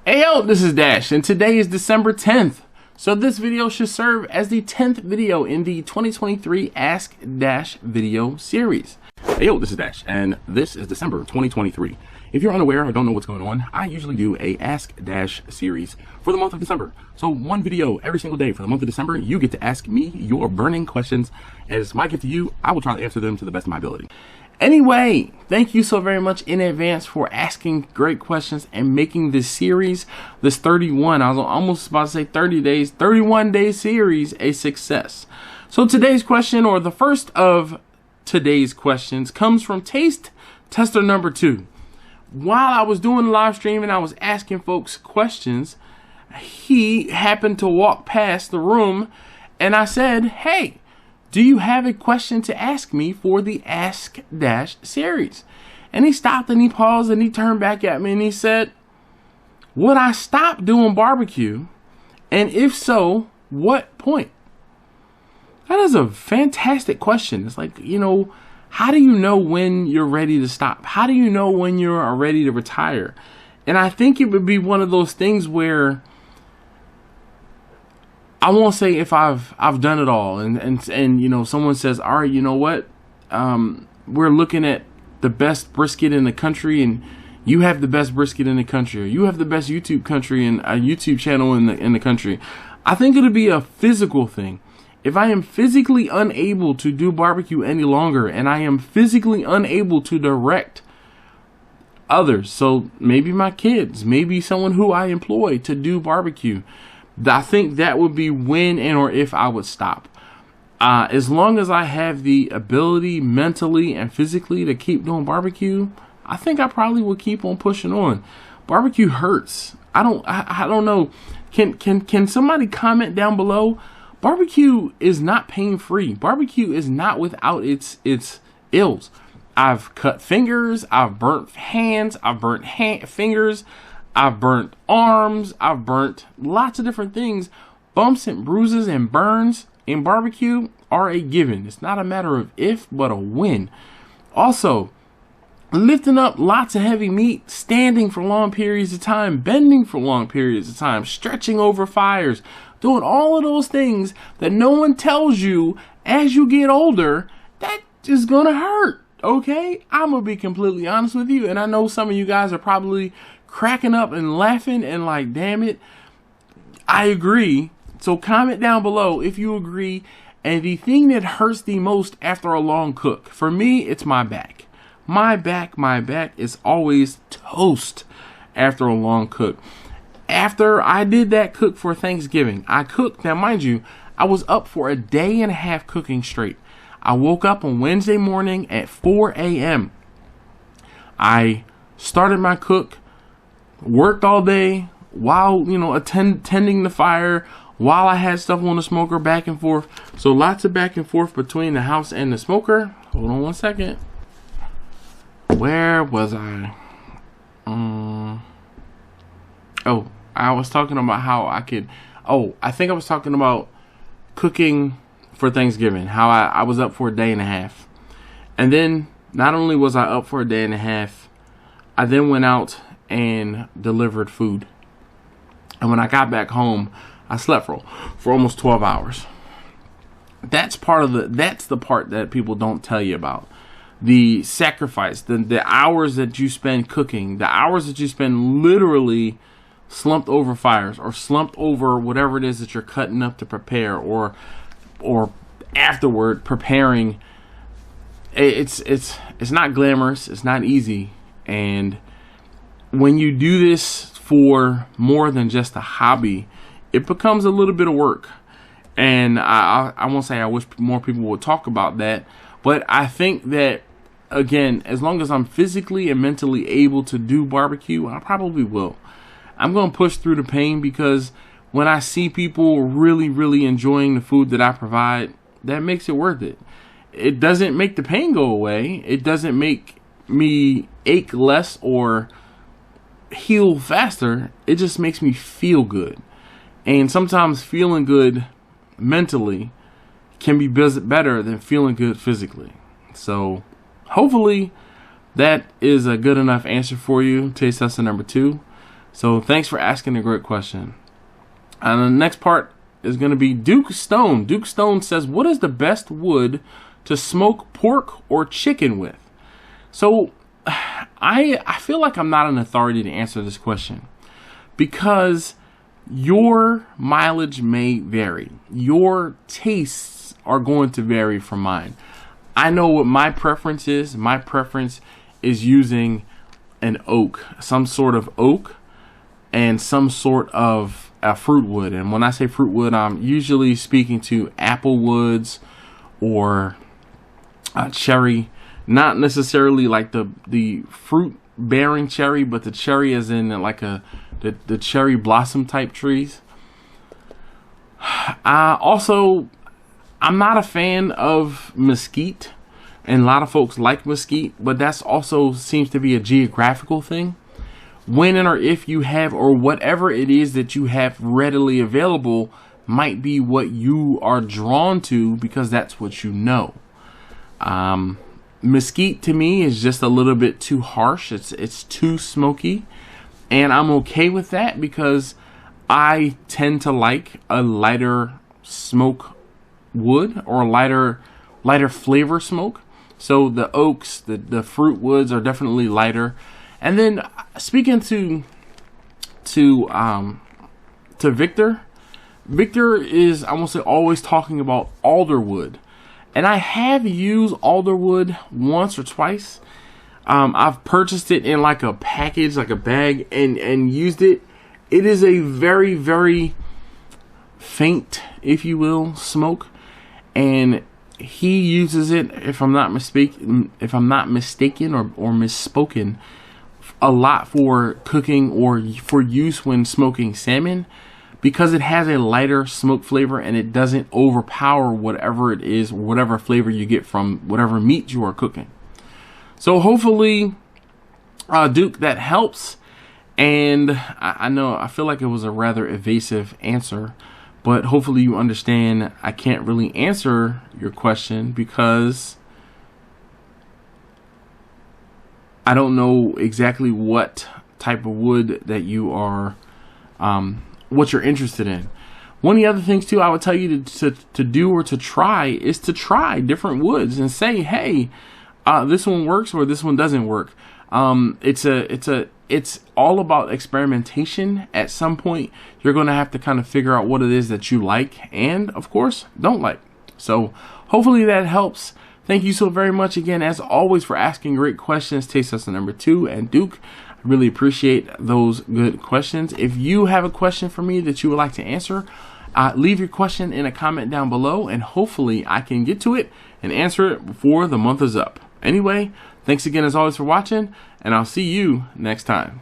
Hey yo, this is Dash, and today is December 10th. So this video should serve as the 10th video in the 2023 Ask Dash video series. Hey yo, this is Dash, and this is December 2023. If you're unaware or don't know what's going on, I usually do a Ask Dash series for the month of December. So one video every single day for the month of December, you get to ask me your burning questions. As my gift to you, I will try to answer them to the best of my ability. Anyway, thank you so very much in advance for asking great questions and making this series, this 31, I was almost about to say 30 days, 31-day series a success. So today's question, or the first of today's questions, comes from Taste Tester number 2. While I was doing the live stream and I was asking folks questions, he happened to walk past the room and I said, hey, do you have a question to ask me for the Ask Dash series? And he stopped and he paused and he turned back at me and he said, would I stop doing barbecue? And if so, what point? That is a fantastic question. It's like, you know, how do you know when you're ready to stop? How do you know when you're ready to retire? And I think it would be one of those things where I won't say if I've done it all and you know, someone says, all right, you know what, we're looking at the best brisket in the country and you have the best brisket in the country, or you have the best YouTube country and a YouTube channel in the country. I think it'll be a physical thing. If I am physically unable to do barbecue any longer and I am physically unable to direct others, so maybe my kids, maybe someone who I employ to do barbecue, I think that would be when and or if I would stop. As long as I have the ability mentally and physically to keep doing barbecue, I think I probably would keep on pushing on. Barbecue hurts. I don't know. Can somebody comment down below? Barbecue is not pain-free. Barbecue is not without its ills. I've cut fingers, I've burnt hands, I've burnt fingers, I've burnt arms, I've burnt lots of different things. Bumps and bruises and burns in barbecue are a given. It's not a matter of if, but a when. Also, lifting up lots of heavy meat, standing for long periods of time, bending for long periods of time, stretching over fires, doing all of those things that no one tells you as you get older, that is gonna hurt, okay? I'm gonna be completely honest with you, and I know some of you guys are probably cracking up and laughing and like, damn it, I agree. So comment down below if you agree. And the thing that hurts the most after a long cook, for me, it's my back. My back is always toast after a long cook. After I did that cook for Thanksgiving, I cooked. Now, mind you, I was up for a day and a half cooking straight. I woke up on Wednesday morning at 4 a.m. I started my cook, worked all day while, you know, tending the fire, while I had stuff on the smoker, back and forth. So lots of back and forth between the house and the smoker. Hold on one second. Where was I? Oh, I was talking about how I could, I think I was talking about cooking for Thanksgiving, how I was up for a day and a half. And then not only was I up for a day and a half, I then went out and delivered food. And when I got back home, I slept for almost 12 hours. That's the part that people don't tell you about. The sacrifice, the hours that you spend cooking, the hours that you spend literally slumped over fires or slumped over whatever it is that you're cutting up to prepare, or afterward preparing. It's not glamorous, it's not easy. And when you do this for more than just a hobby, it becomes a little bit of work. And I won't say I wish more people would talk about that, but I think that, again, as long as I'm physically and mentally able to do barbecue, I probably will. I'm going to push through the pain, because when I see people really, really enjoying the food that I provide, that makes it worth it. It doesn't make the pain go away. It doesn't make me ache less or heal faster. It just makes me feel good. And sometimes feeling good mentally can be better than feeling good physically. So hopefully that is a good enough answer for you. Taste tester number 2. So thanks for asking a great question. And the next part is going to be Duke Stone. Duke Stone says, what is the best wood to smoke pork or chicken with? So I feel like I'm not an authority to answer this question, because your mileage may vary. Your tastes are going to vary from mine. I know what my preference is. My preference is using an oak, some sort of oak, and some sort of fruit wood. And when I say fruit wood, I'm usually speaking to apple woods or cherry, not necessarily like the fruit bearing cherry, but the cherry as in like the cherry blossom type trees. Also, I'm not a fan of mesquite, and a lot of folks like mesquite, but that's also seems to be a geographical thing. When and or if you have, or whatever it is that you have readily available, might be what you are drawn to because that's what you know. Mesquite to me is just a little bit too harsh. It's too smoky, and I'm okay with that because I tend to like a lighter smoke wood, or a lighter flavor smoke. So the oaks, the fruit woods are definitely lighter. And then speaking to Victor is, I won't say always, talking about alderwood. And I have used alderwood once or twice. I've purchased it in like a package, like a bag, and used it. It is a very, very faint, if you will, smoke. And he uses it, if I'm not mistaken or misspoken, a lot for cooking or for use when smoking salmon, because it has a lighter smoke flavor and it doesn't overpower whatever it is, whatever flavor you get from whatever meat you are cooking. So hopefully, Duke, that helps. And I feel like it was a rather evasive answer, but hopefully you understand I can't really answer your question because I don't know exactly what type of wood that you are, what you're interested in. One of the other things too I would tell you to do or to try is to try different woods and say, hey, this one works or this one doesn't work. It's all about experimentation. At some point, you're going to have to kind of figure out what it is that you like and, of course, don't like. So hopefully that helps. Thank you so very much again, as always, for asking great questions, Taste Tester number 2 and Duke. I really appreciate those good questions. If you have a question for me that you would like to answer, leave your question in a comment down below, and hopefully I can get to it and answer it before the month is up. Anyway, thanks again as always for watching, and I'll see you next time.